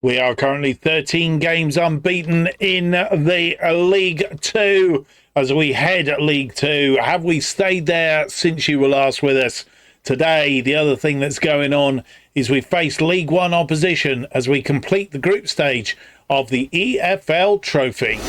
We are currently 13 games unbeaten in the League Two as we head League Two. Have we stayed there since you were last with us? Today, the other thing that's going on is we face League One opposition as we complete the group stage of the EFL Trophy.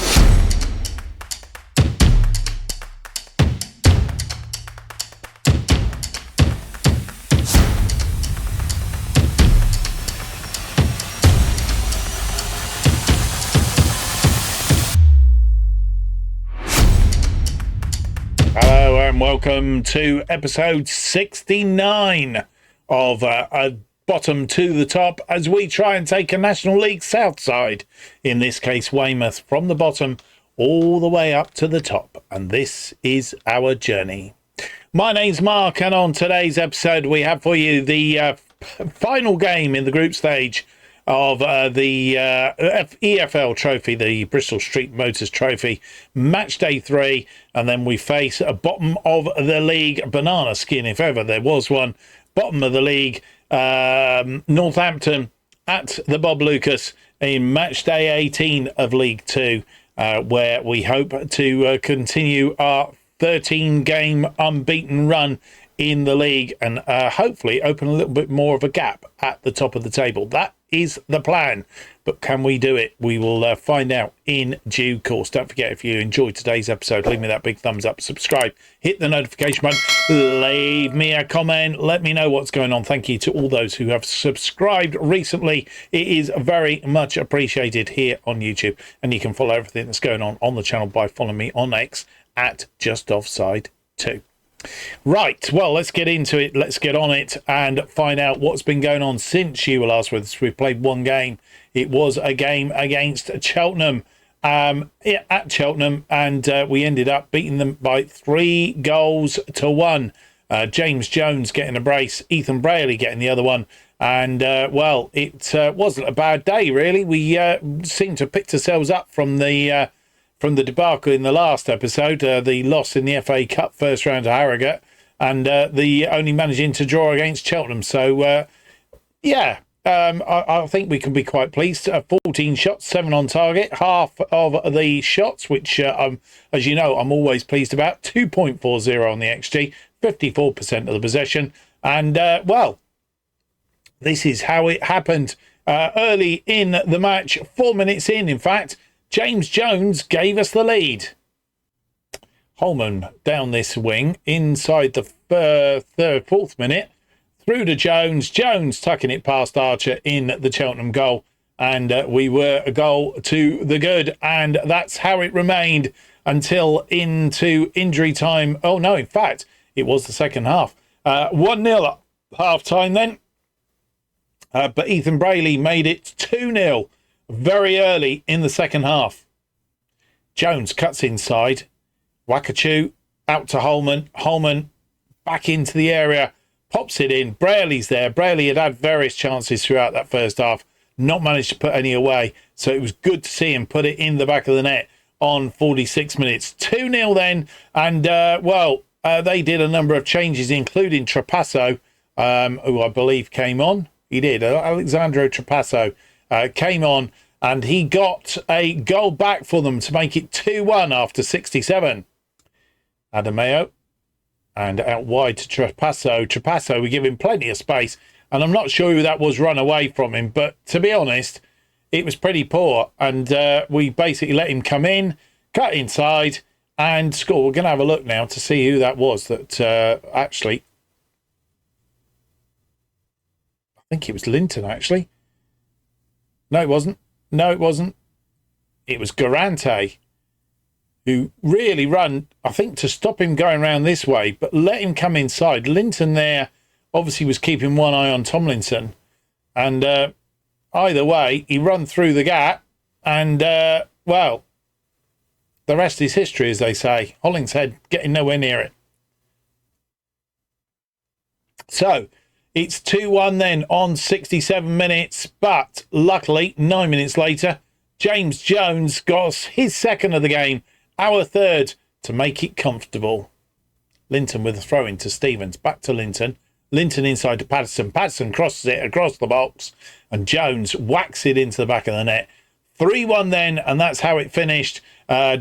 Hello and welcome to episode 69 of A Bottom to the Top as we try and take a National League South side, in this case Weymouth, from the bottom all the way up to the top. And this is our journey. My name's Mark, and on today's episode we have for you the final game in the group stage of the EFL Trophy, the Bristol Street Motors Trophy, match day 3, and then we face a bottom of the league banana skin, if ever there was one. Bottom of the league, Northampton at the Bob Lucas in match day 18 of League 2, where we hope to continue our 13-game unbeaten run in the league and hopefully open a little bit more of a gap at the top of the table. That is the plan, but can we do it? We will find out in due course. Don't forget, if you enjoyed today's episode, leave me that big thumbs up, subscribe, hit the notification button, leave me a comment, let me know what's going on. Thank you to all those who have subscribed recently. It is very much appreciated here on YouTube, and you can follow everything that's going on the channel by following me on X at JustOffsideFM. Right, well, let's get into it. Let's get on it and find out what's been going on since you were last with us. We played one game. It was a game against Cheltenham, at Cheltenham, and we ended up beating them by 3-1. James Jones getting a brace, Ethan Braley getting the other one, and well, it wasn't a bad day really. We seemed to have picked ourselves up from the debacle in the last episode, the loss in the FA Cup first round to Harrogate, and the only managing to draw against Cheltenham. So, I think we can be quite pleased. 14 shots, 7 on target, half of the shots, which, as you know, I'm always pleased about. 2.40 on the XG, 54% of the possession. And, well, this is how it happened early in the match. 4 minutes in fact, James Jones gave us the lead. Holman down this wing inside the fourth minute, through to Jones. Jones tucking it past Archer in the Cheltenham goal, and we were a goal to the good, and that's how it remained until into injury time. Oh no, in fact, it was the second half. 1-0 at half time then, but Ethan Braley made it 2-0. Very early in the second half. Jones cuts inside. Wakachu out to Holman. Holman back into the area. Pops it in. Braley's there. Braley had various chances throughout that first half. Not managed to put any away. So it was good to see him put it in the back of the net on 46 minutes. 2-0 then. And, they did a number of changes, including Trapasso, who I believe came on. He did. Alexandro Trapasso came on, and he got a goal back for them to make it 2-1 after 67. Adameo, and out wide to Trapasso. Trapasso, we give him plenty of space, and I'm not sure who that was run away from him, but to be honest, it was pretty poor, and we basically let him come in, cut inside, and score. We're going to have a look now to see who that was that actually... I think it was Linton, actually. No, it wasn't. It was Garante, who really ran, I think, to stop him going around this way, but let him come inside. Linton there obviously was keeping one eye on Tomlinson. And either way, he run through the gap. And, well, the rest is history, as they say. Hollingshead getting nowhere near it. So, it's 2-1 then on 67 minutes, but luckily, 9 minutes later, James Jones got his second of the game, our third, to make it comfortable. Linton with a throw-in to Stevens. Back to Linton. Linton inside to Patterson. Patterson crosses it across the box, and Jones whacks it into the back of the net. 3-1 then, and that's how it finished.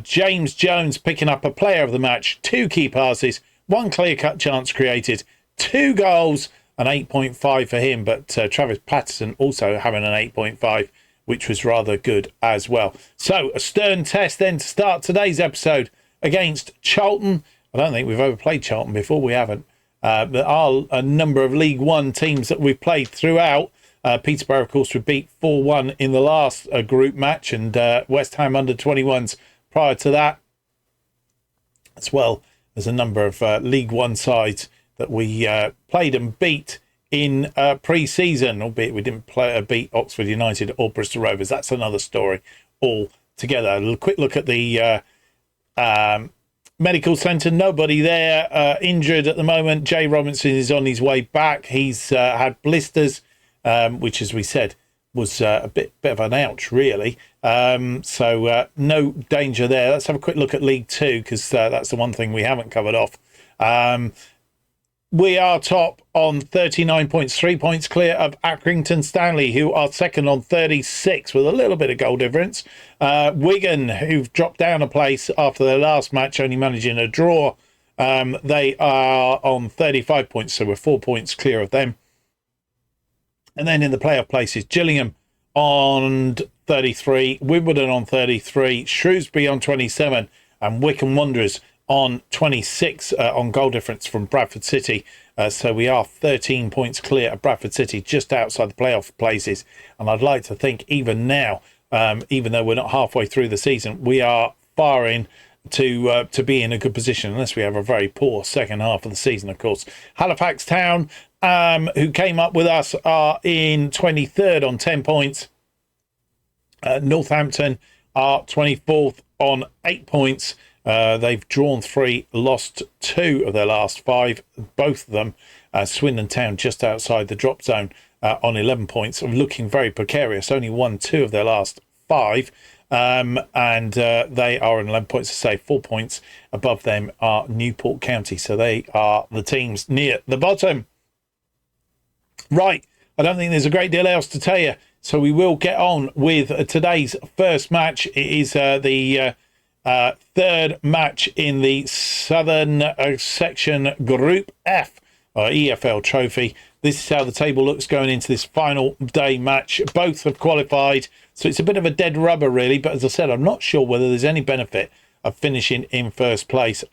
James Jones picking up a player of the match, 2 key passes, 1 clear-cut chance created, 2 goals, an 8.5 for him. But Travis Patterson also having an 8.5, which was rather good as well. So a stern test then to start today's episode against Charlton. I don't think we've ever played Charlton before. We haven't. There are a number of League One teams that we've played throughout. Peterborough, of course, were beat 4-1 in the last group match, and West Ham under-21s prior to that, as well as a number of League One sides that we played and beat in pre-season, albeit we didn't beat Oxford United or Bristol Rovers. That's another story altogether. A quick look at the medical centre. Nobody there injured at the moment. Jay Robinson is on his way back. He's had blisters, which, as we said, was a bit of an ouch, really. So no danger there. Let's have a quick look at League Two, because that's the one thing we haven't covered off. We are top on 39 points, 3 points clear of Accrington Stanley, who are second on 36 with a little bit of goal difference. Wigan, who've dropped down a place after their last match, only managing a draw. They are on 35 points, so we're 4 points clear of them. And then in the playoff places, Gillingham on 33, Wimbledon on 33, Shrewsbury on 27, and Wycombe Wanderers on 26 on goal difference from Bradford City. So we are 13 points clear of Bradford City, just outside the playoff places. And I'd like to think even now, even though we're not halfway through the season, we are far in to be in a good position, unless we have a very poor second half of the season, of course. Halifax Town, who came up with us, are in 23rd on 10 points. Northampton are 24th on 8 points. They've drawn 3, lost 2 of their last 5, both of them. Swindon Town just outside the drop zone on 11 points, looking very precarious, only won 2 of their last 5. And they are on 11 points, to say 4 points above them are Newport County. So they are the teams near the bottom. Right, I don't think there's a great deal else to tell you, so we will get on with today's first match. It is the third match in the Southern Section Group F, or EFL Trophy. This is how the table looks going into this final day match. Both have qualified, so it's a bit of a dead rubber, really. But as I said, I'm not sure whether there's any benefit of finishing in first place.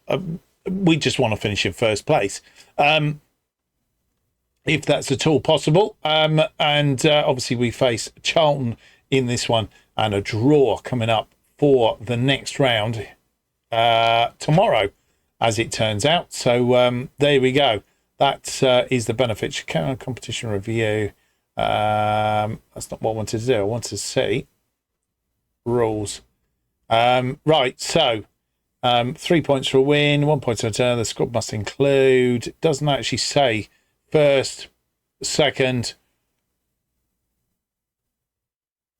We just want to finish in first place, if that's at all possible. And obviously we face Charlton in this one, and a draw coming up for the next round tomorrow, as it turns out. So there we go. That is the benefit. Competition review. That's not what I wanted to do. I wanted to see rules. Right, so 3 points for a win, 1 point to return. The squad must include. It doesn't actually say first, second,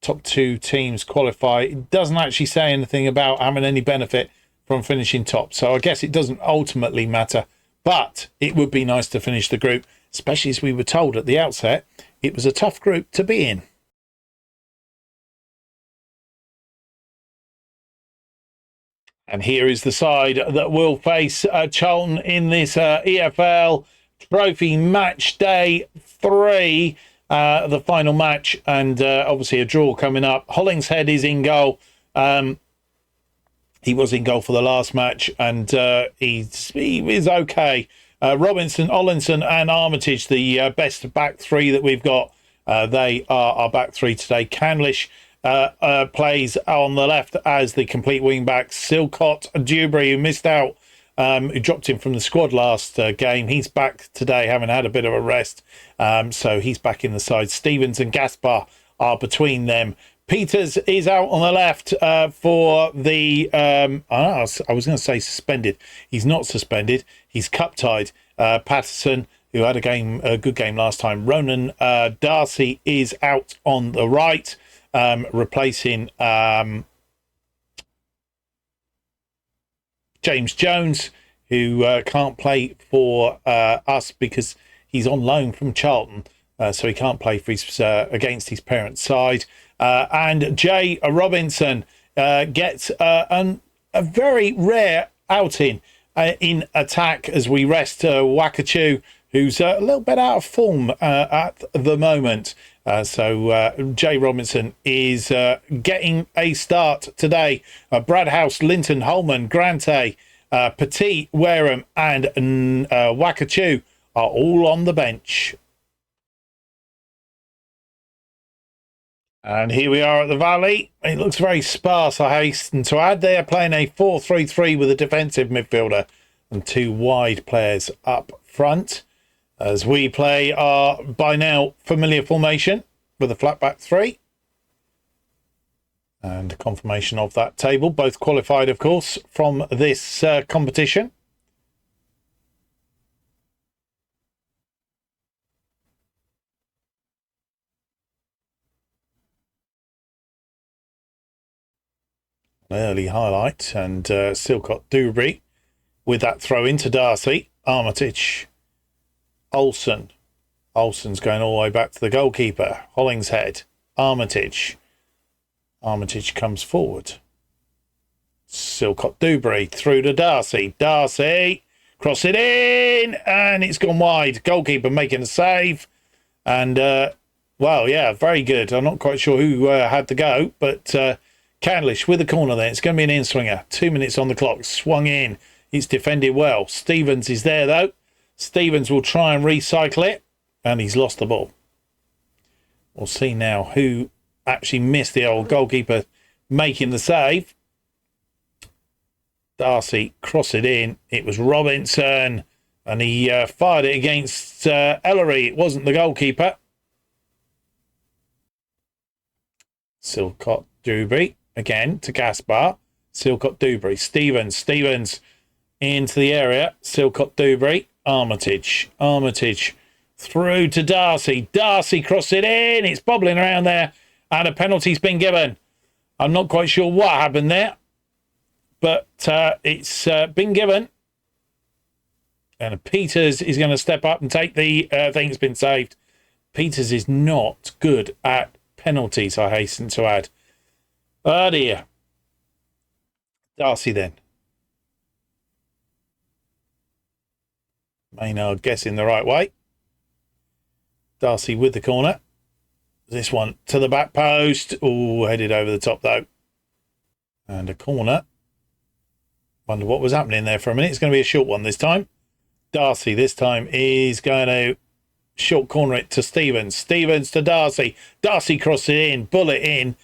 top 2 teams qualify. It doesn't actually say anything about having any benefit from finishing top. So I guess it doesn't ultimately matter, but it would be nice to finish the group, especially as we were told at the outset it was a tough group to be in. And here is the side that will face Charlton in this EFL Trophy match day 3. The final match, and obviously a draw coming up. Hollingshead is in goal. He was in goal for the last match, and he is okay. Robinson, Ollinson and Armitage, the best back 3 that we've got. They are our back 3 today. Canlish plays on the left as the complete wing back. Silcott, Dewberry, who missed out, who dropped him from the squad last game. He's back today, having had a bit of a rest. So he's back in the side. Stevens and Gaspar are between them. Peters is out on the left for the... I was going to say suspended. He's not suspended. He's cup-tied. Patterson, who had a good game last time. Ronan Darcy is out on the right, replacing James Jones, who can't play for us because He's on loan from Charlton, so he can't play for his against his parents' side. And Jay Robinson gets a very rare outing in attack as we rest Wakachu, who's a little bit out of form at the moment. So Jay Robinson is getting a start today. Bradhouse, Linton, Holman, Grante, Petit, Wareham and Wakachu are all on the bench. And here we are at the Valley. It looks very sparse, I hasten to add. They are playing a 4-3-3 with a defensive midfielder and two wide players up front, as we play our, by now, familiar formation with a flat back three. And confirmation of that table, both qualified, of course, from this competition. Early highlight, and Silcott Dewberry with that throw into Darcy. Armitage, Olsen. Olsen's going all the way back to the goalkeeper. Hollingshead, Armitage. Armitage comes forward. Silcott Dewberry through to Darcy. Darcy, cross it in, and it's gone wide. Goalkeeper making a save, and well, yeah, very good. I'm not quite sure who had the go, but Candlish with the corner there. It's going to be an in-swinger. 2 minutes on the clock. Swung in. It's defended well. Stevens is there, though. Stevens will try and recycle it, and he's lost the ball. We'll see now who actually missed the old goalkeeper making the save. Darcy crossed it in. It was Robinson, and he fired it against Ellery. It wasn't the goalkeeper. Silcott Dewberry again to Gaspar. Silcott Dewberry. Stevens into the area. Silcott Dewberry. Armitage through to Darcy. Darcy crossed it in. It's bobbling around there, and a penalty's been given. I'm not quite sure what happened there, but it's been given. And Peters is going to step up and take the thing that's been saved. Peters is not good at penalties, I hasten to add. Oh dear. Darcy then. Maynard guessing the right way. Darcy with the corner. This one to the back post. Oh, headed over the top though. And a corner. Wonder what was happening there for a minute. It's going to be a short one this time. Darcy this time is going to short corner it to Stevens. Stevens to Darcy. Darcy crosses it in. Bullet in.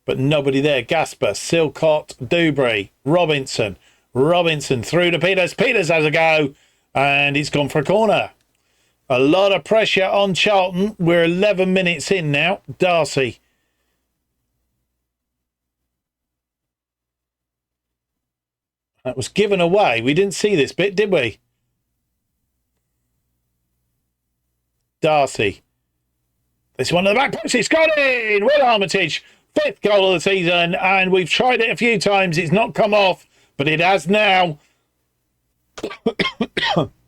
But nobody there. Gasper. Silcott. Dewberry. Robinson through to Peters. Peters has a go. And it's gone for a corner. A lot of pressure on Charlton. We're 11 minutes in now. Darcy. That was given away. We didn't see this bit, did we? Darcy. This one at the back post. It's gone in. Will Armitage. 5th goal of the season. And we've tried it a few times. It's not come off. But it has now.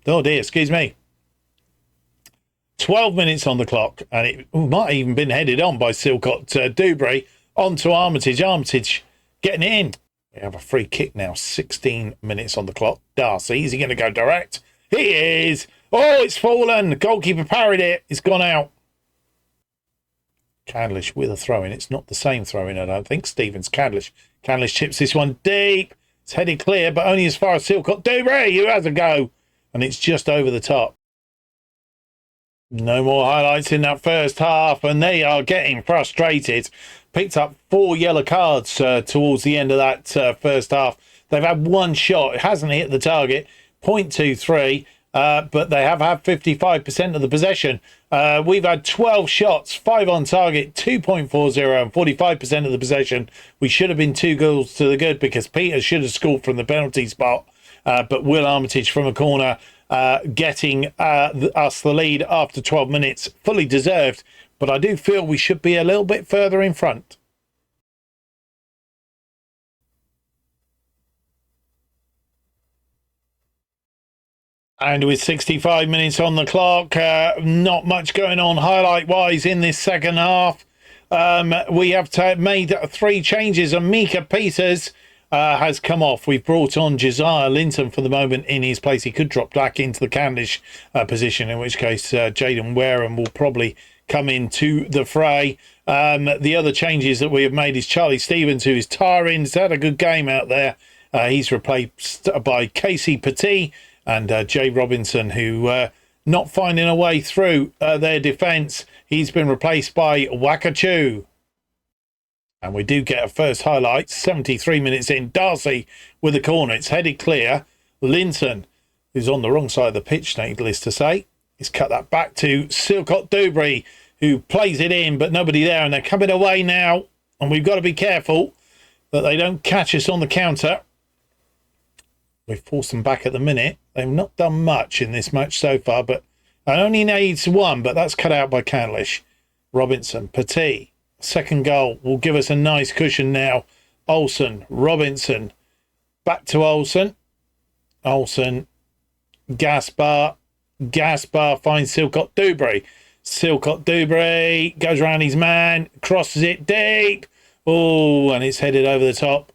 Oh dear, excuse me. 12 minutes on the clock, and it might have even been headed on by Silcott Dewberry onto Armitage. Armitage getting it in. We have a free kick now. 16 minutes on the clock. Darcy, is he going to go direct? He is. Oh, it's fallen. The goalkeeper parried it. It's gone out. Candlish with a throw-in. It's not the same throw-in, I don't think. Stevens, Candlish. Candlish chips this one deep. It's headed clear, but only as far as Silcott Dewberry, who has a go. And it's just over the top. No more highlights in that first half, and they are getting frustrated. Picked up 4 yellow cards towards the end of that first half. They've had one shot. It hasn't hit the target. 0.23, but they have had 55% of the possession. We've had 12 shots, 5 on target, 2.40 and 45% of the possession. We should have been 2 goals to the good because Peters should have scored from the penalty spot. But Will Armitage from a corner getting us the lead after 12 minutes. Fully deserved. But I do feel we should be a little bit further in front. And with 65 minutes on the clock, not much going on highlight-wise in this second half. We have made 3 changes, and Mika Peters has come off. We've brought on Josiah Linton for the moment in his place. He could drop back into the Candish position, in which case Jaden Wareham will probably come into the fray. The other changes that we have made is Charlie Stevens, who is tiring. He's had a good game out there. He's replaced by Casey Petit and Jay Robinson, who not finding a way through their defence. He's been replaced by Wakachu. And we do get a first highlight, 73 minutes in. Darcy with a corner. It's headed clear. Linton, who's on the wrong side of the pitch, needless to say, he's cut that back to Silcott Dewberry, who plays it in, but nobody there. And they're coming away now. And we've got to be careful that they don't catch us on the counter. We've forced them back at the minute. They've not done much in this match so far, but only needs 1, but that's cut out by Candlish. Robinson, Petit. Second goal will give us a nice cushion now. Olsen, Robinson. Back to Olsen. Olsen, Gaspar. Gaspar finds Silcott Dewberry. Silcott Dewberry goes around his man, crosses it deep. Oh, and it's headed over the top.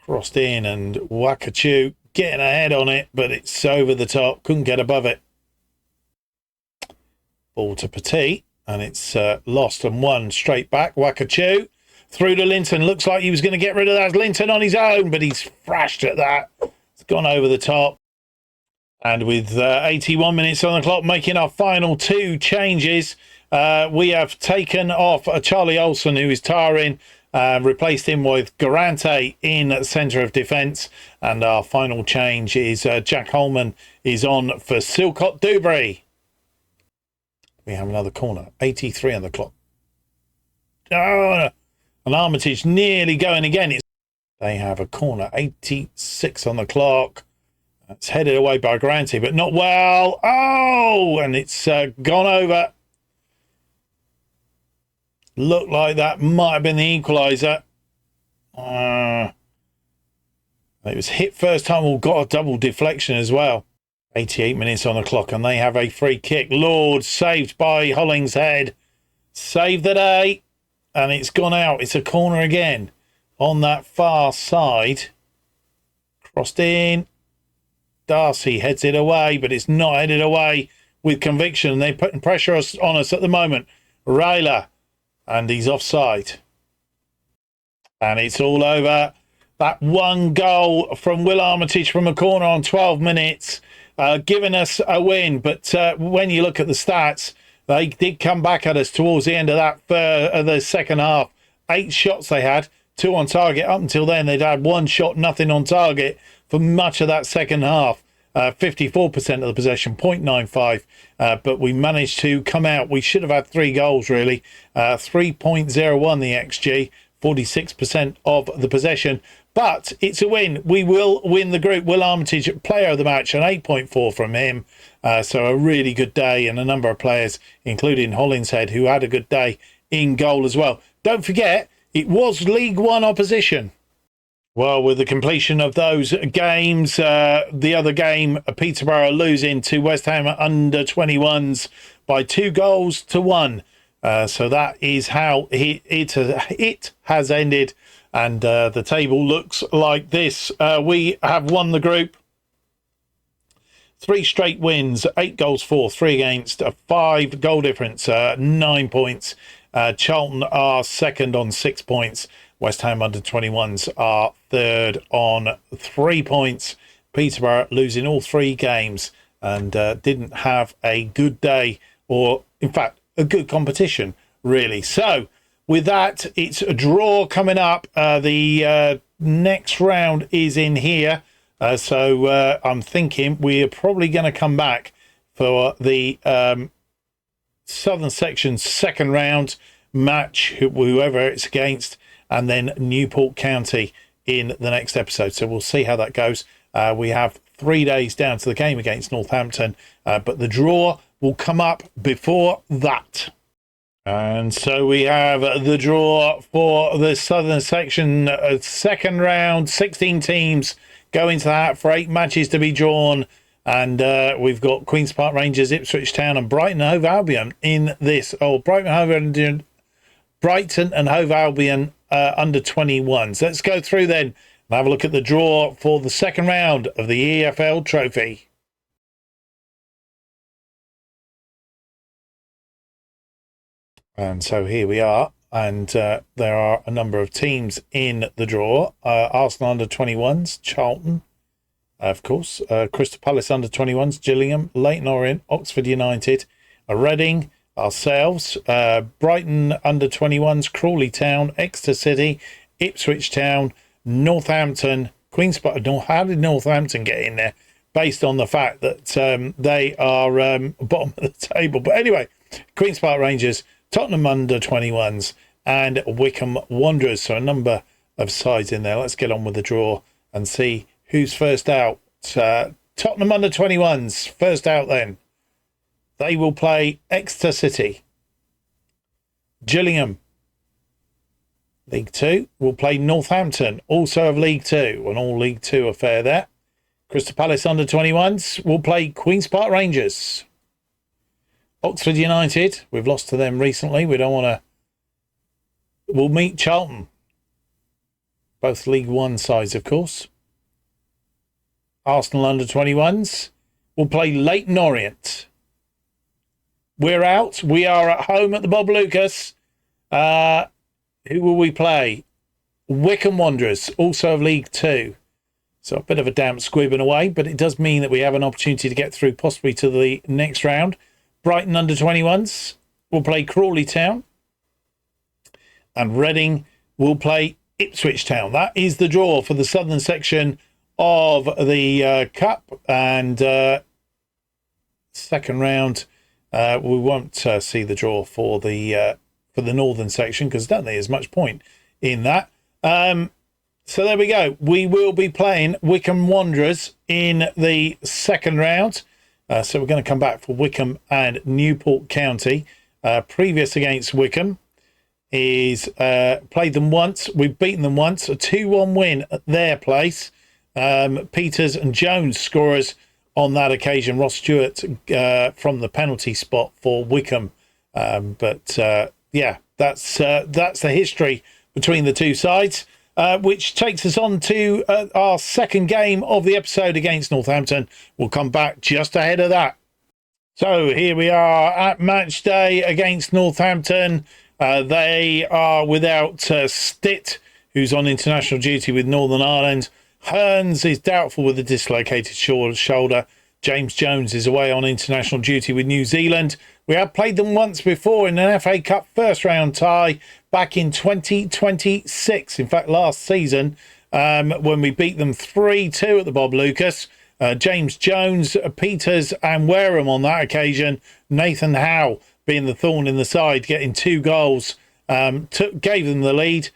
Crossed in, and Wakachu getting a head on it, but it's over the top. Couldn't get above it. Ball to Petit, and it's lost and won straight back. Wakachu through to Linton. Looks like he was going to get rid of that. Linton on his own, but he's thrashed at that. It's gone over the top. And with 81 minutes on the clock, making our final 2 changes, we have taken off Charlie Olsen, who is tiring. Replaced him with Garante in the centre of defence. And our final change is Jack Holman is on for Silcott Dewberry. We have another corner. 83 on the clock. Oh, and Armitage nearly going again. They have a corner. 86 on the clock. It's headed away by Garante, but not well. Oh, and it's gone over. Looked like that might have been the equaliser. It was hit first time. We've got a double deflection as well. 88 minutes on the clock, and they have a free kick. Lord, saved by Hollingshead. Saved the day, and it's gone out. It's a corner again on that far side. Crossed in. Darcy heads it away, but it's not headed away with conviction. They're putting pressure on us at the moment. Rayla. And he's offside. And it's all over. That 1 goal from Will Armitage from a corner on 12 minutes, giving us a win. But when you look at the stats, they did come back at us towards the end of that the second half. 8 shots they had, 2 on target. Up until then, they'd had 1 shot, nothing on target for much of that second half. 54% of the possession, 0.95, but we managed to come out. We should have had 3 goals, really. 3.01 the XG, 46% of the possession, but it's a win. We will win the group. Will Armitage, player of the match, an 8.4 from him. So a really good day, and a number of players, including Hollingshead, who had a good day in goal as well. Don't forget, it was League One opposition. Well, with the completion of those games, the other game, Peterborough losing to West Ham under-21s by 2-1. So that is how it has ended. And the table looks like this. We have won the group. 3 straight wins, 8 goals for, 3 against, a 5 goal difference, 9 points. Charlton are second on 6 points. West Ham under-21s are third on 3 points. Peterborough losing all 3 games and didn't have a good day, or in fact a good competition really. So with that, it's a draw coming up. The next round is in here, so I'm thinking we're probably going to come back for the Southern Section's second round match, whoever it's against, and then Newport County in the next episode. So we'll see how that goes. We have 3 days down to the game against Northampton, but the draw will come up before that. And so we have the draw for the Southern Section, second round, 16 teams go into that for 8 matches to be drawn. And we've got Queen's Park Rangers, Ipswich Town and Brighton and Hove Albion in this. Oh, Brighton and Hove Albion under 21s. Let's go through then and have a look at the draw for the second round of the EFL Trophy. And so here we are, and there are a number of teams in the draw. Arsenal under 21s, Charlton, of course, Crystal Palace under 21s, Gillingham, Leyton Orient, Oxford United, Reading, ourselves, Brighton under 21s, Crawley Town, Exeter City, Ipswich Town, Northampton, Queen's Park. How did Northampton get in there? Based on the fact that they are bottom of the table. But anyway, Queen's Park Rangers, Tottenham under 21s and Wycombe Wanderers. So a number of sides in there. Let's get on with the draw and see who's first out. Tottenham under 21s, first out then. They will play Exeter City. Gillingham, League 2, will play Northampton, also of League 2. An all League 2 affair there. Crystal Palace under 21s will play Queen's Park Rangers. Oxford United, we've lost to them recently. We don't want to... We'll meet Charlton. Both League 1 sides, of course. Arsenal under 21s will play Leyton Orient. We're out. We are at home at the Bob Lucas. Who will we play? Wycombe Wanderers, also of League 2. So a bit of a damp squib in a way, but it does mean that we have an opportunity to get through possibly to the next round. Brighton under 21s will play Crawley Town. And Reading will play Ipswich Town. That is the draw for the southern section of the Cup. And second round, we won't see the draw for the northern section because I don't think there's much point in that. So there we go. We will be playing Wycombe Wanderers in the second round. So we're going to come back for Wycombe and Newport County. Previous against Wycombe is played them once. We've beaten them once. A 2-1 win at their place. Peters and Jones scorers on that occasion. Ross Stewart from the penalty spot for Wycombe. Yeah, that's the history between the two sides. Which takes us on to our second game of the episode against Northampton. We'll come back just ahead of that. So here we are at match day against Northampton. They are without Stitt, who's on international duty with Northern Ireland. Hearns is doubtful with a dislocated shoulder. James Jones is away on international duty with New Zealand. We have played them once before in an FA Cup first round tie back in 2026. In fact, last season, when we beat them 3-2 at the Bob Lucas. James Jones, Peters and Wareham on that occasion. Nathan Howe being the thorn in the side, getting 2 goals, gave them the lead.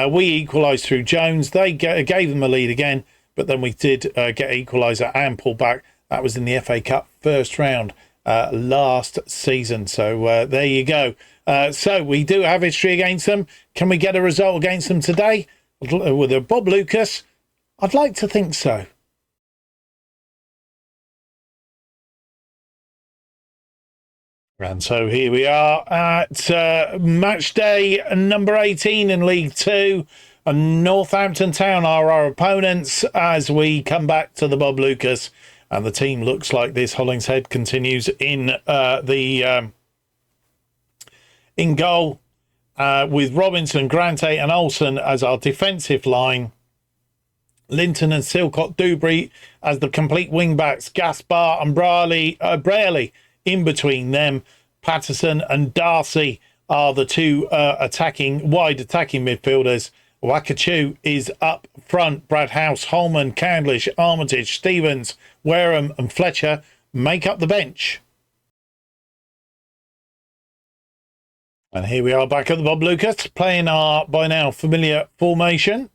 We equalised through Jones. They gave them a lead again, but then we did get equaliser and pull back. That was in the FA Cup first round last season. So there you go. So we do have history against them. Can we get a result against them today with a Bob Lucas? I'd like to think so. And so here we are at match day number 18 in League 2. And Northampton Town are our opponents as we come back to the Bob Lucas. And the team looks like this. Hollingshead continues in in goal with Robinson, Grante and Olsen as our defensive line. Linton and Silcott Dewberry as the complete wing-backs. Gaspar and Braley in between them. Patterson and Darcy are the two wide attacking midfielders. Wakachu is up front. Brad House, Holman, Candlish, Armitage, Stevens, Wareham and Fletcher make up the bench. And here we are back at the Bob Lucas, playing our, by now, familiar formation.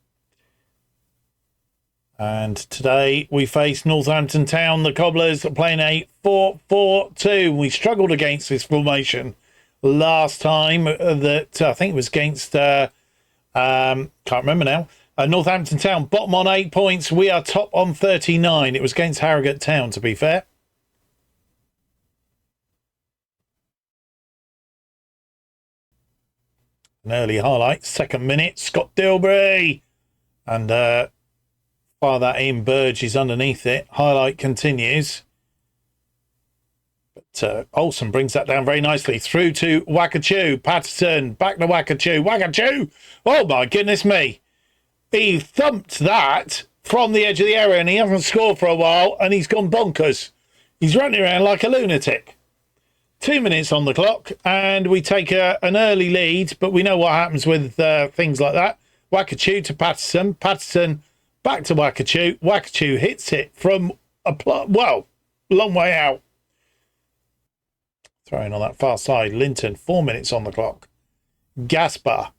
And today we face Northampton Town, the Cobblers, playing a 4-4-2. We struggled against this formation last time that I think it was against, can't remember now, Northampton Town, bottom on 8 points. We are top on 39. It was against Harrogate Town, to be fair. An early highlight, 2nd minute, Scott Dilbury. And fire that in, Burge is underneath it. Highlight continues. But Olsen brings that down very nicely. Through to Wakachoo. Patterson, back to Wakachoo. Wakachoo! Oh my goodness me. He thumped that from the edge of the area and he hasn't scored for a while and he's gone bonkers. He's running around like a lunatic. 2 minutes on the clock and we take an early lead, but we know what happens with things like that. Wakachoo to Patterson. Patterson back to Wakachoo. Wakachoo hits it from long way out. Throwing on that far side. Linton, 4 minutes on the clock. Gaspar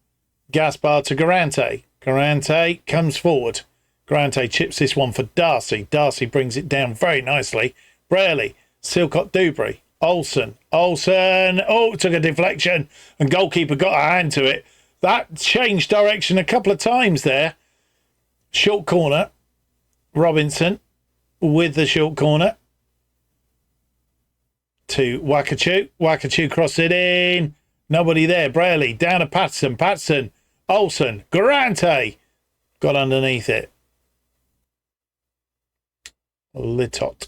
to Garante. Garante comes forward. Garante chips this one for Darcy. Darcy brings it down very nicely. Braley, Silcott Dewberry. Olsen. Oh, took a deflection and goalkeeper got a hand to it. That changed direction a couple of times there. Short corner. Robinson with the short corner. To Wakachoo. Wakachoo crossed it in. Nobody there. Braley down to Patterson. Patterson. Olsen. Garante got underneath it. Litot.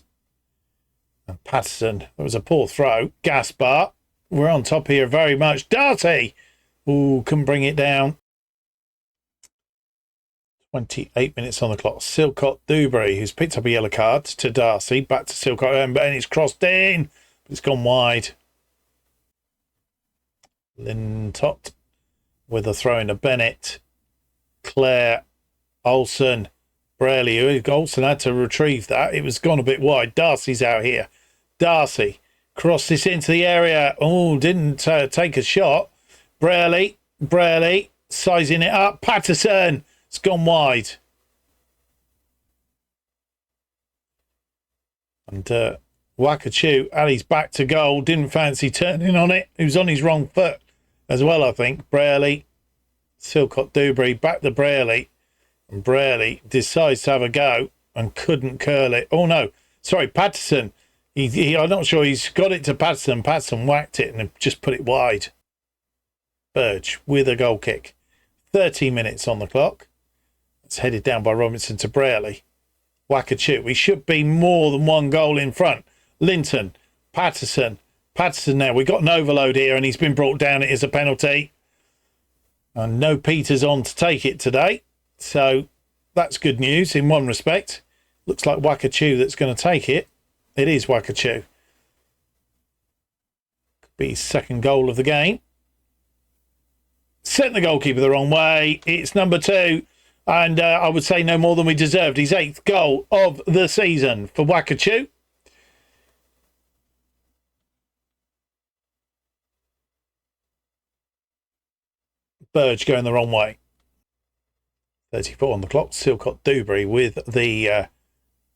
And Patterson. That was a poor throw. Gaspar. We're on top here very much. Darcy. Ooh, couldn't bring it down. 28 minutes on the clock. Silcott Dewberry, who's picked up a yellow card, to Darcy. Back to Silcott. And it's crossed in. It's gone wide. Lintott with a throw into Bennett. Clare. Olsen. Braley. Olsen had to retrieve that. It was gone a bit wide. Darcy's out here. Darcy crossed this into the area. Oh, didn't take a shot. Braley sizing it up. Patterson. It's gone wide. And Wakachoo, Ali's back to goal. Didn't fancy turning on it. He was on his wrong foot as well, I think. Braley. Silcott Dewberry back to Braley. And Braley decides to have a go and couldn't curl it. Oh, no. Sorry, Patterson. I'm not sure he's got it to Patterson. Patterson whacked it and just put it wide. Burge with a goal kick. 30 minutes on the clock. It's headed down by Robinson to Braley. Wakachoo. We should be more than one goal in front. Linton. Patterson. Patterson now. We've got an overload here and he's been brought down. It is a penalty. And no Peters on to take it today. So that's good news in one respect. Looks like Wakachoo that's going to take it. It is Wakachoo. Could be his second goal of the game. Sent the goalkeeper the wrong way. It's number 2. And I would say no more than we deserved. His 8th goal of the season for Wakachoo. Burge going the wrong way. 34 on the clock. Silcott Dewberry with the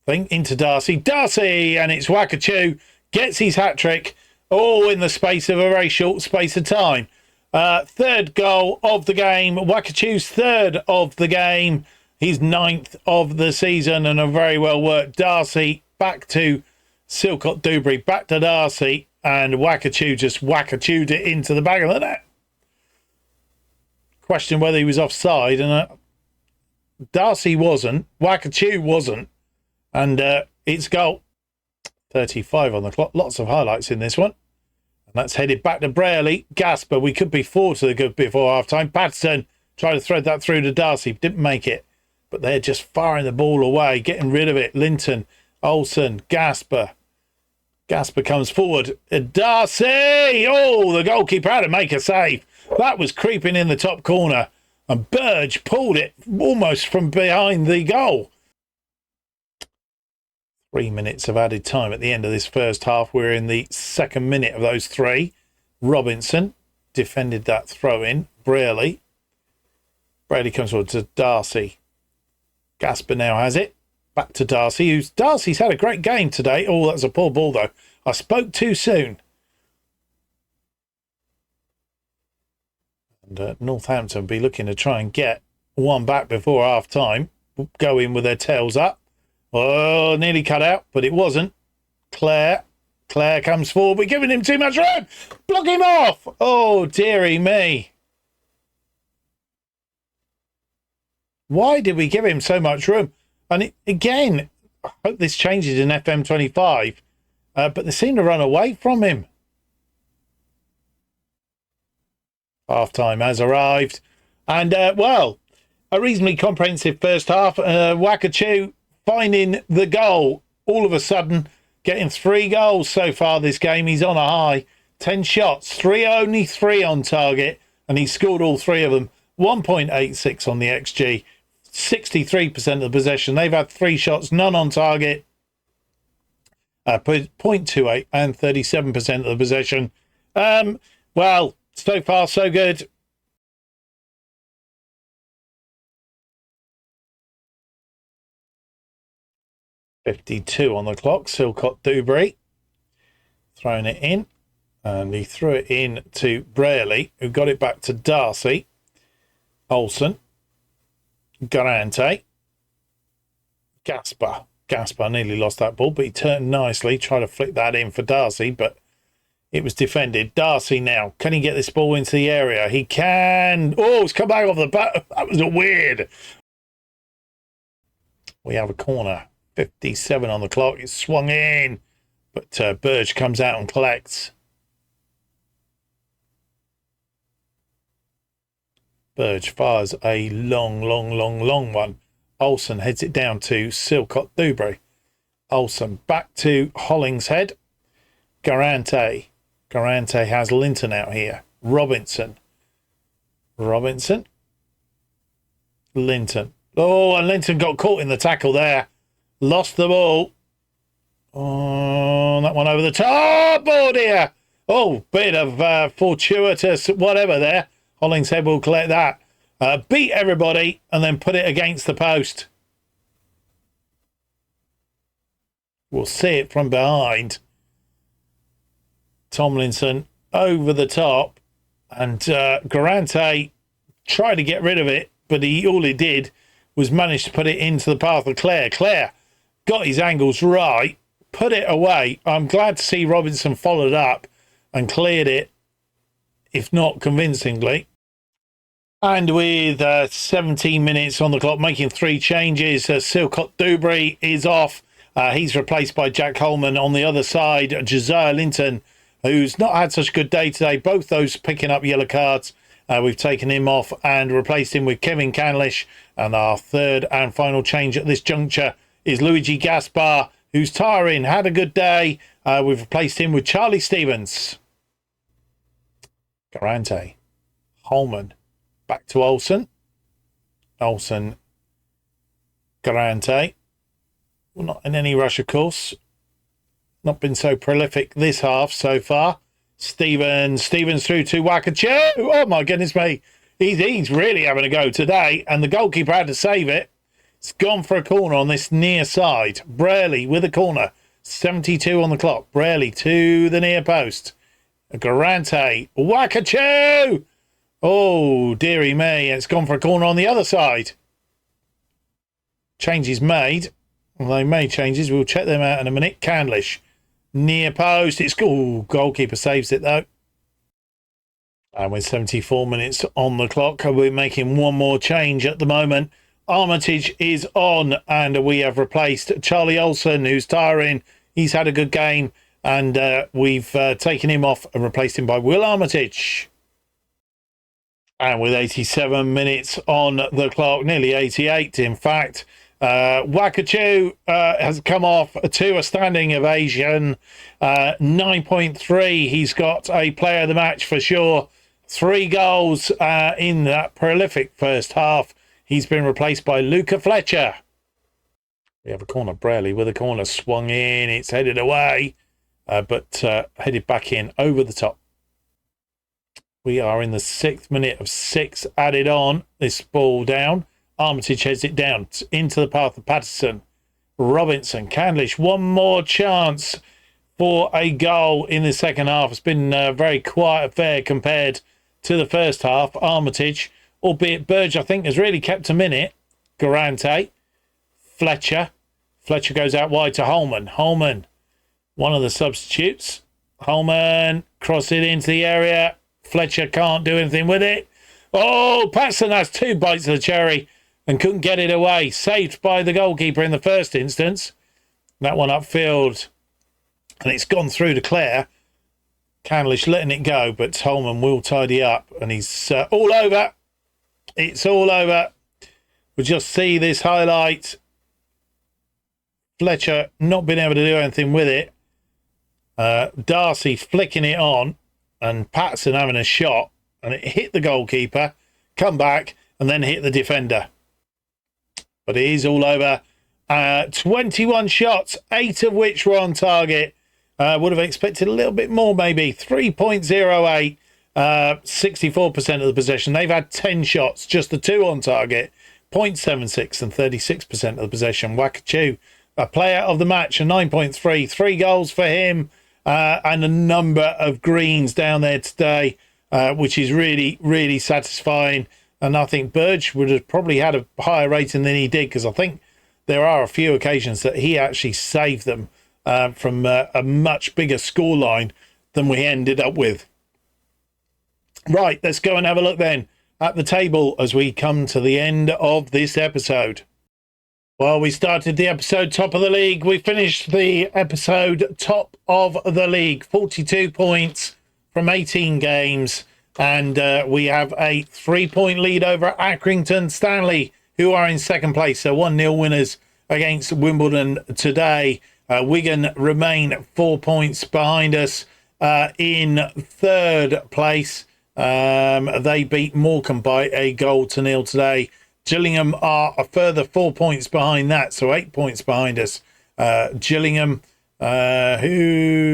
thing into Darcy. Darcy! And it's Wakachoo. Gets his hat-trick. All in the space of a very short space of time. 3rd goal of the game. Wakachoo's 3rd of the game. His 9th of the season. And a very well worked Darcy. Back to Silcott Dewberry. Back to Darcy. And Wakachoo just Wakachooed it into the back of the net. Question whether he was offside. And Darcy wasn't. Wakachoo wasn't. And it's goal. 35 on the clock. Lots of highlights in this one. And that's headed back to Braley. Gaspar, we could be 4 to the good before half-time. Patterson tried to thread that through to Darcy. Didn't make it. But they're just firing the ball away, getting rid of it. Linton, Olsen, Gaspar. Gaspar comes forward. Darcy! Oh, the goalkeeper had to make a save. That was creeping in the top corner. And Burge pulled it almost from behind the goal. 3 minutes of added time at the end of this first half. We're in the 2nd minute of those 3. Robinson defended that throw-in. Braley comes forward to Darcy. Gaspar now has it. Back to Darcy. Darcy's had a great game today. Oh, that's a poor ball, though. I spoke too soon. And Northampton be looking to try and get one back before half time. Go in with their tails up. Oh, nearly cut out, but it wasn't. Claire comes forward. We're giving him too much room. Block him off. Oh, dearie me. Why did we give him so much room? And again, I hope this changes in FM25, but they seem to run away from him. Half-time has arrived. And, well, a reasonably comprehensive first half. Wakachu finding the goal. All of a sudden, getting 3 goals so far this game. He's on a high. 10 shots, only 3 on target. And he scored all 3 of them. 1.86 on the XG. 63% of the possession. They've had 3 shots, none on target. 0.28 and 37% of the possession. Well, so far so good. .52 on the clock. Silcott Dewberry throwing it in, and he threw it in to Braley, who got it back to Darcy. Olsen, Garante, Gaspar nearly lost that ball, but he turned nicely, tried to flick that in for Darcy, but it was defended. Darcy now, can he get this ball into the area? He can. Oh, it's come back off the bat. That was a weird. We have a corner. 57 on the clock. It's swung in, but Burge comes out and collects. Burge fires a long one. Olsen heads it down to Silcott Dewberry. Olsen back to Hollingshead. Garante has Linton out here. Robinson. Linton. Oh, and Linton got caught in the tackle there. Lost the ball. Oh, that one over the top. Oh, dear. Oh, bit of fortuitous whatever there. Hollingshead will collect that. Beat everybody and then put it against the post. We'll see it from behind. Tomlinson over the top. And Garante tried to get rid of it, but all he did was manage to put it into the path of Claire. Claire got his angles right, put it away. I'm glad to see Robinson followed up and cleared it, if not convincingly. And with 17 minutes on the clock, making 3 changes, Silcott Dewberry is off. He's replaced by Jack Holman. On the other side, Josiah Linton, who's not had such a good day today. Both those picking up yellow cards. We've taken him off and replaced him with Kevin Canlish. And our third and final change at this juncture is Luigi Gaspar, who's tiring, had a good day. We've replaced him with Charlie Stevens. Garante. Holman. Back to Olsen. Garante. Well, not in any rush, of course. Not been so prolific this half so far. Stevens through to Wakachu. Oh, my goodness me. He's really having a go today. And the goalkeeper had to save it. It's gone for a corner on this near side. Braley with a corner. 72 on the clock. Braley to the near post. Garante. Wakachu. Oh, dearie me. It's gone for a corner on the other side. Changes made. Well, they made changes. We'll check them out in a minute. Canlish. Near post. It's goalkeeper saves it though. And with 74 minutes on the clock, we're making one more change at the moment. Armitage is on, and we have replaced Charlie Olsen, who's tiring. He's had a good game, and we've taken him off and replaced him by Will Armitage. And with 87 minutes on the clock, nearly 88 in fact, Wakachu has come off to a standing ovation. 9.3. He's got a player of the match for sure. 3 goals in that prolific first half. He's been replaced by Luca Fletcher. We have a corner. Braley with a corner swung in. It's headed away, but headed back in over the top. We are in the 6th minute of 6 added on. This ball down. Armitage heads it down into the path of Patterson. Robinson, Canlish, one more chance for a goal in the second half. It's been a very quiet affair compared to the first half. Armitage, albeit Burge, I think, has really kept him in it. Garante, Fletcher. Fletcher goes out wide to Holman. Holman, one of the substitutes. Holman, cross it into the area. Fletcher can't do anything with it. Oh, Patson has 2 bites of the cherry and couldn't get it away. Saved by the goalkeeper in the first instance. That one upfield. And it's gone through to Clare. Candlish letting it go, but Holman will tidy up. And he's all over. It's all over. We'll just see this highlight. Fletcher not being able to do anything with it. Darcy flicking it on. And Patson having a shot. And it hit the goalkeeper. Come back. And then hit the defender. But it is all over. 21 shots. 8 of which were on target. Would have expected a little bit more, maybe. 3.08. 64% of the possession. They've had 10 shots. Just the 2 on target. 0.76 and 36% of the possession. Wakachu, a player of the match, a 9.3. 3 goals for him. And a number of greens down there today, which is really, really satisfying. And I think Burge would have probably had a higher rating than he did, because I think there are a few occasions that he actually saved them from a much bigger scoreline than we ended up with. Right, let's go and have a look then at the table as we come to the end of this episode. Well, we started the episode top of the league. We finished the episode top of the league. 42 points from 18 games. And we have a 3-point lead over Accrington Stanley, who are in second place. So 1-0 winners against Wimbledon today. Wigan remain 4 points behind us in third place. They beat Morecambe by a 1-0 today. Gillingham are a further 4 points behind that, so 8 points behind us. Gillingham, who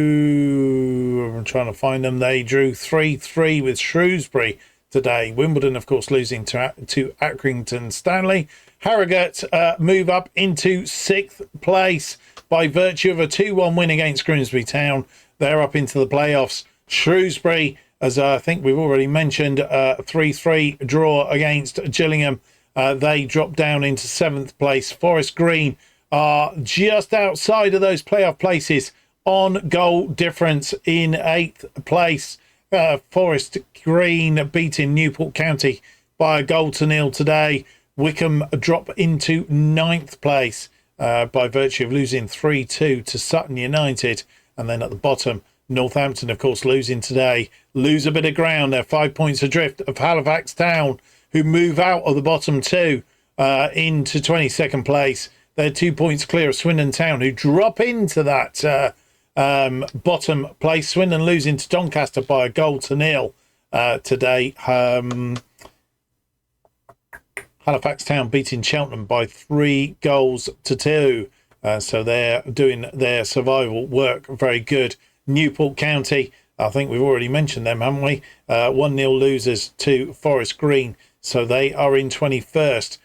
I'm trying to find them, they drew 3-3 with Shrewsbury today. Wimbledon, of course, losing to Accrington Stanley. Harrogate move up into 6th place by virtue of a 2-1 win against Grimsby Town. They're up into the playoffs. Shrewsbury, as I think we've already mentioned, 3-3 draw against Gillingham. They drop down into 7th place. Forest Green are just outside of those playoff places on goal difference in 8th place. Forest Green beating Newport County by a 0-0 today. Wickham drop into 9th place by virtue of losing 3-2 to Sutton United. And then at the bottom, Northampton, of course, losing today. Lose a bit of ground. They're 5 points adrift of Halifax Town, who move out of the bottom 2 into 22nd place. They're 2 points clear of Swindon Town, who drop into that bottom place. Swindon losing to Doncaster by a 0-0 today. Halifax Town beating Cheltenham by 3-2. So they're doing their survival work very good. Newport County, I think we've already mentioned them, haven't we? 1-0 losers to Forest Green. So they are in 21st,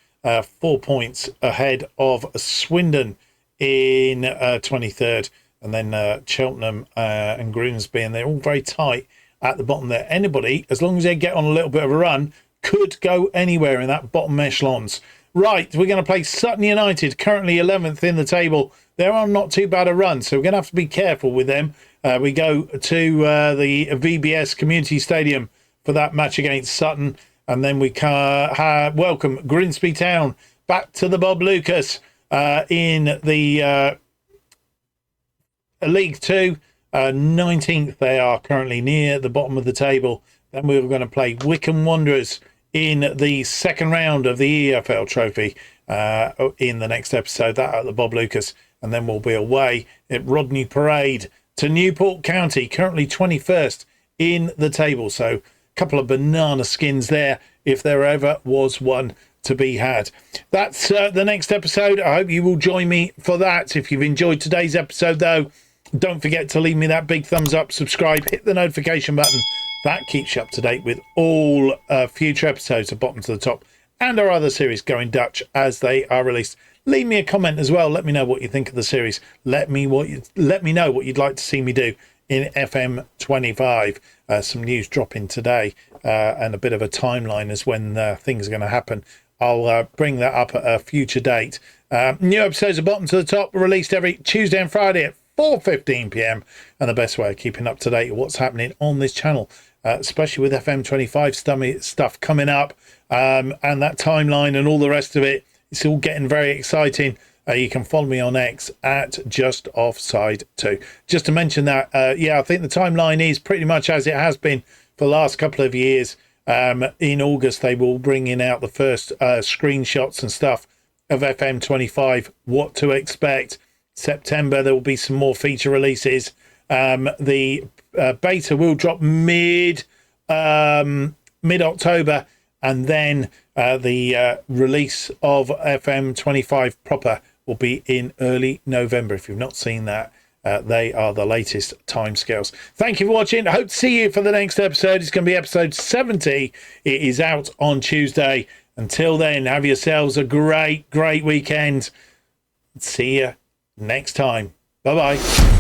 4 points ahead of Swindon in 23rd. And then Cheltenham and Grimsby, and they're all very tight at the bottom there. Anybody, as long as they get on a little bit of a run, could go anywhere in that bottom echelons. Right, we're going to play Sutton United, currently 11th in the table. They're on not too bad a run, so we're going to have to be careful with them. We go to the VBS Community Stadium for that match against Sutton. And then we welcome Grimsby Town back to the Bob Lucas in the League 2. 19th they are currently, near the bottom of the table. Then we're going to play Wycombe Wanderers in the second round of the EFL Trophy in the next episode, that at the Bob Lucas. And then we'll be away at Rodney Parade to Newport County, currently 21st in the table. So couple of banana skins there, if there ever was one to be had. That's the next episode. I hope you will join me for that. If you've enjoyed today's episode, though, don't forget to leave me that big thumbs up, subscribe, hit the notification button. That keeps you up to date with all future episodes of Bottom to the Top and our other series Going Dutch as they are released. Leave me a comment as well. Let me know what you think of the series. Let me know what you'd like to see me do in FM25. Some news dropping today and a bit of a timeline as when things are going to happen. I'll bring that up at a future date. New episodes of Bottom to the Top released every Tuesday and Friday at 4:15 p.m. and the best way of keeping up to date with what's happening on this channel, especially with FM25 stuff coming up and that timeline and all the rest of it. It's all getting very exciting. You can follow me on X at JustOffsideFM. Just to mention that, I think the timeline is pretty much as it has been for the last couple of years. In August, they will bring out the first screenshots and stuff of FM25, what to expect. September, there will be some more feature releases. The beta will drop mid-October, and then the release of FM25 proper will be in early November. If you've not seen that, they are the latest timescales. Thank you for watching. I hope to see you for the next episode. It's going to be episode 70. It is out on Tuesday. Until then, have yourselves a great weekend. See you next time. Bye-bye.